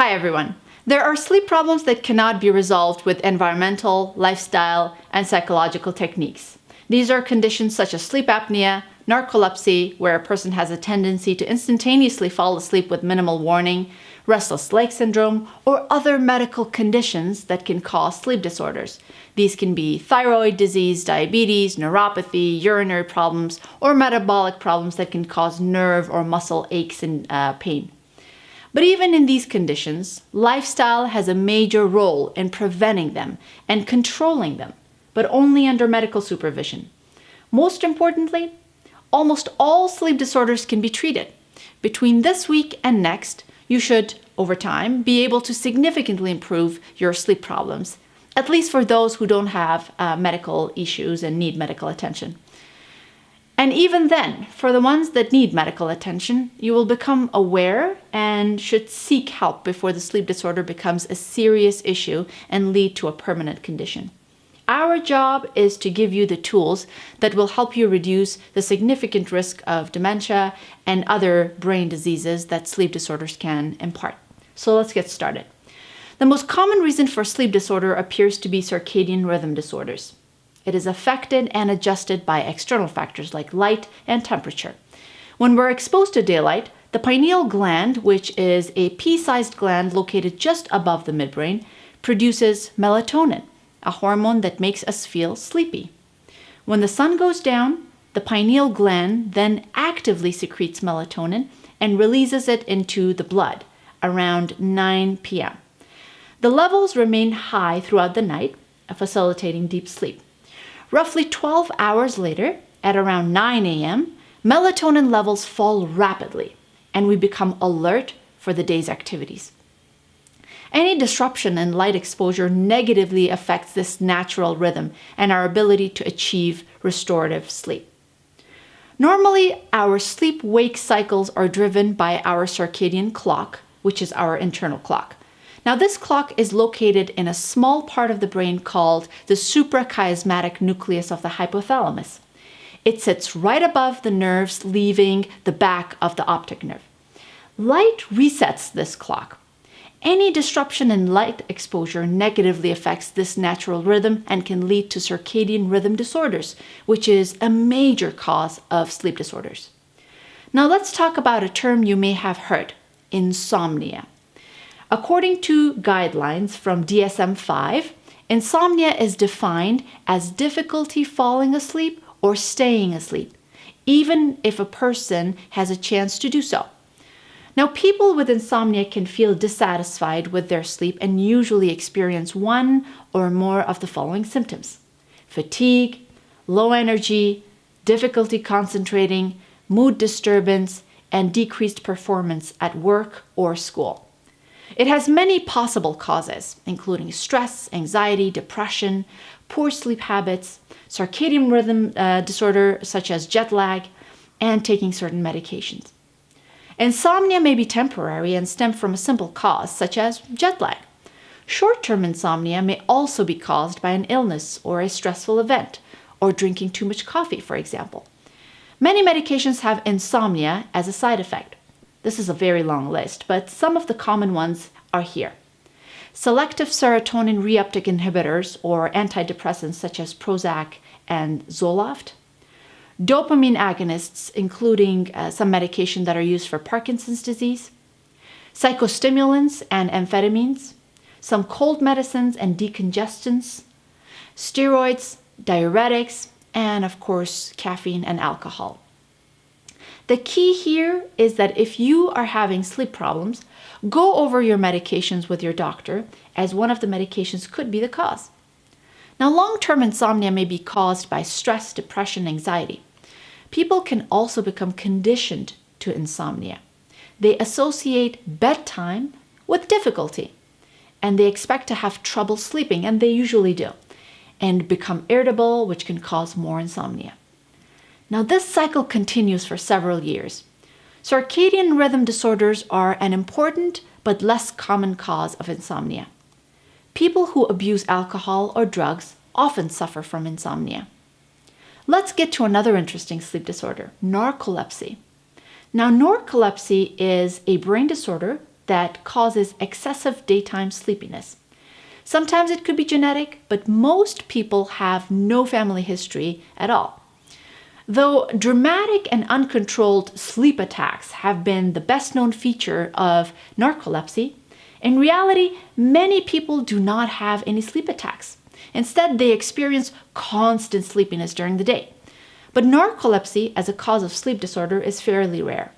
Hi everyone. There are sleep problems that cannot be resolved with environmental, lifestyle, and psychological techniques. These are conditions such as sleep apnea, narcolepsy, where a person has a tendency to instantaneously fall asleep with minimal warning, restless leg syndrome, or other medical conditions that can cause sleep disorders. These can be thyroid disease, diabetes, neuropathy, urinary problems, or metabolic problems that can cause nerve or muscle aches and pain. But even in these conditions, lifestyle has a major role in preventing them and controlling them, but only under medical supervision. Most importantly, almost all sleep disorders can be treated. Between this week and next, you should, over time, be able to significantly improve your sleep problems, at least for those who don't have medical issues and need medical attention. And even then, for the ones that need medical attention, you will become aware and should seek help before the sleep disorder becomes a serious issue and lead to a permanent condition. Our job is to give you the tools that will help you reduce the significant risk of dementia and other brain diseases that sleep disorders can impart. So let's get started. The most common reason for sleep disorder appears to be circadian rhythm disorders. It is affected and adjusted by external factors like light and temperature. When we're exposed to daylight, the pineal gland, which is a pea-sized gland located just above the midbrain, produces melatonin, a hormone that makes us feel sleepy. When the sun goes down, the pineal gland then actively secretes melatonin and releases it into the blood around 9 p.m. The levels remain high throughout the night, facilitating deep sleep. Roughly 12 hours later, at around 9 a.m., melatonin levels fall rapidly, and we become alert for the day's activities. Any disruption in light exposure negatively affects this natural rhythm and our ability to achieve restorative sleep. Normally, our sleep-wake cycles are driven by our circadian clock, which is our internal clock. Now, this clock is located in a small part of the brain called the suprachiasmatic nucleus of the hypothalamus. It sits right above the nerves leaving the back of the optic nerve. Light resets this clock. Any disruption in light exposure negatively affects this natural rhythm and can lead to circadian rhythm disorders, which is a major cause of sleep disorders. Now, let's talk about a term you may have heard: insomnia. According to guidelines from DSM-5, insomnia is defined as difficulty falling asleep or staying asleep, even if a person has a chance to do so. Now, people with insomnia can feel dissatisfied with their sleep and usually experience one or more of the following symptoms: fatigue, low energy, difficulty concentrating, mood disturbance, and decreased performance at work or school. It has many possible causes, including stress, anxiety, depression, poor sleep habits, circadian rhythm disorder such as jet lag, and taking certain medications. Insomnia may be temporary and stem from a simple cause, such as jet lag. Short-term insomnia may also be caused by an illness or a stressful event, or drinking too much coffee, for example. Many medications have insomnia as a side effect. This is a very long list, but some of the common ones are here. Selective serotonin reuptake inhibitors or antidepressants such as Prozac and Zoloft. Dopamine agonists, including some medication that are used for Parkinson's disease. Psychostimulants and amphetamines. Some cold medicines and decongestants. Steroids, diuretics, and of course, caffeine and alcohol. The key here is that if you are having sleep problems, go over your medications with your doctor, as one of the medications could be the cause. Now, long-term insomnia may be caused by stress, depression, anxiety. People can also become conditioned to insomnia. They associate bedtime with difficulty, and they expect to have trouble sleeping, and they usually do, and become irritable, which can cause more insomnia. Now, this cycle continues for several years. Circadian rhythm disorders are an important but less common cause of insomnia. People who abuse alcohol or drugs often suffer from insomnia. Let's get to another interesting sleep disorder, narcolepsy. Now, narcolepsy is a brain disorder that causes excessive daytime sleepiness. Sometimes it could be genetic, but most people have no family history at all. Though dramatic and uncontrolled sleep attacks have been the best known feature of narcolepsy, in reality, many people do not have any sleep attacks. Instead, they experience constant sleepiness during the day. But narcolepsy as a cause of sleep disorder is fairly rare.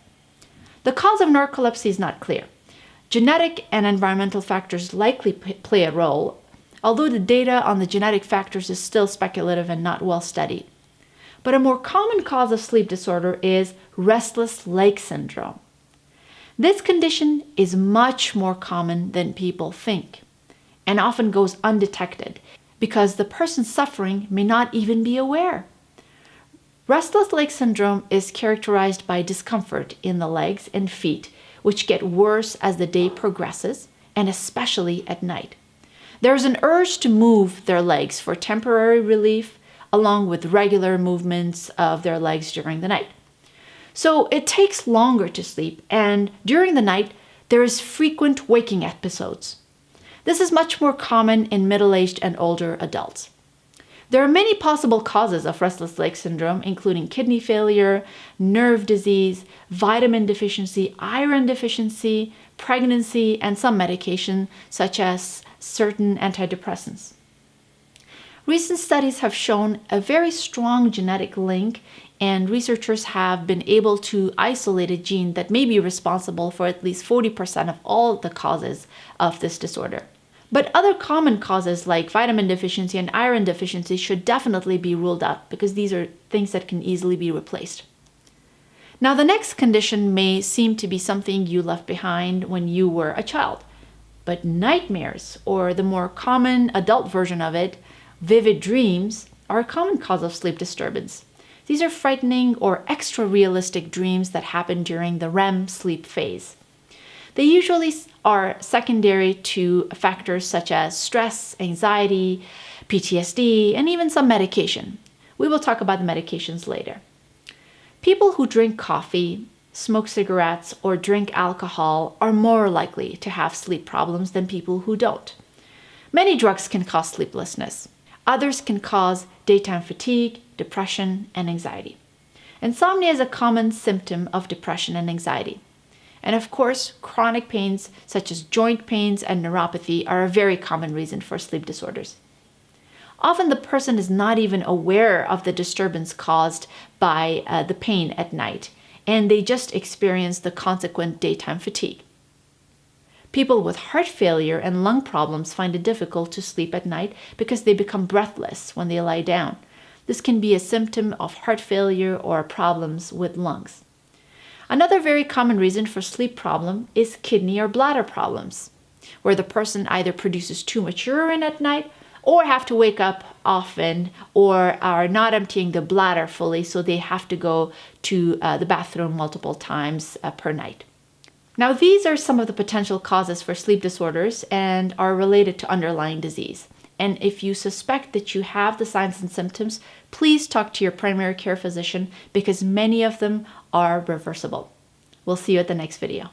The cause of narcolepsy is not clear. Genetic and environmental factors likely play a role, although the data on the genetic factors is still speculative and not well studied. But a more common cause of sleep disorder is restless leg syndrome. This condition is much more common than people think and often goes undetected because the person suffering may not even be aware. Restless leg syndrome is characterized by discomfort in the legs and feet, which get worse as the day progresses, and especially at night. There is an urge to move their legs for temporary relief, along with regular movements of their legs during the night. So it takes longer to sleep, and during the night, there is frequent waking episodes. This is much more common in middle-aged and older adults. There are many possible causes of restless leg syndrome, including kidney failure, nerve disease, vitamin deficiency, iron deficiency, pregnancy, and some medication, such as certain antidepressants. Recent studies have shown a very strong genetic link, and researchers have been able to isolate a gene that may be responsible for at least 40% of all the causes of this disorder. But other common causes like vitamin deficiency and iron deficiency should definitely be ruled out because these are things that can easily be replaced. Now, the next condition may seem to be something you left behind when you were a child, but nightmares, or the more common adult version of it, vivid dreams, are a common cause of sleep disturbance. These are frightening or extra realistic dreams that happen during the REM sleep phase. They usually are secondary to factors such as stress, anxiety, PTSD, and even some medication. We will talk about the medications later. People who drink coffee, smoke cigarettes, or drink alcohol are more likely to have sleep problems than people who don't. Many drugs can cause sleeplessness. Others can cause daytime fatigue, depression, and anxiety. Insomnia is a common symptom of depression and anxiety. And of course, chronic pains such as joint pains and neuropathy are a very common reason for sleep disorders. Often the person is not even aware of the disturbance caused by the pain at night, and they just experience the consequent daytime fatigue. People with heart failure and lung problems find it difficult to sleep at night because they become breathless when they lie down. This can be a symptom of heart failure or problems with lungs. Another very common reason for sleep problem is kidney or bladder problems, where the person either produces too much urine at night or have to wake up often or are not emptying the bladder fully, so they have to go to the bathroom multiple times per night. Now, these are some of the potential causes for sleep disorders and are related to underlying disease. And if you suspect that you have the signs and symptoms, please talk to your primary care physician because many of them are reversible. We'll see you at the next video.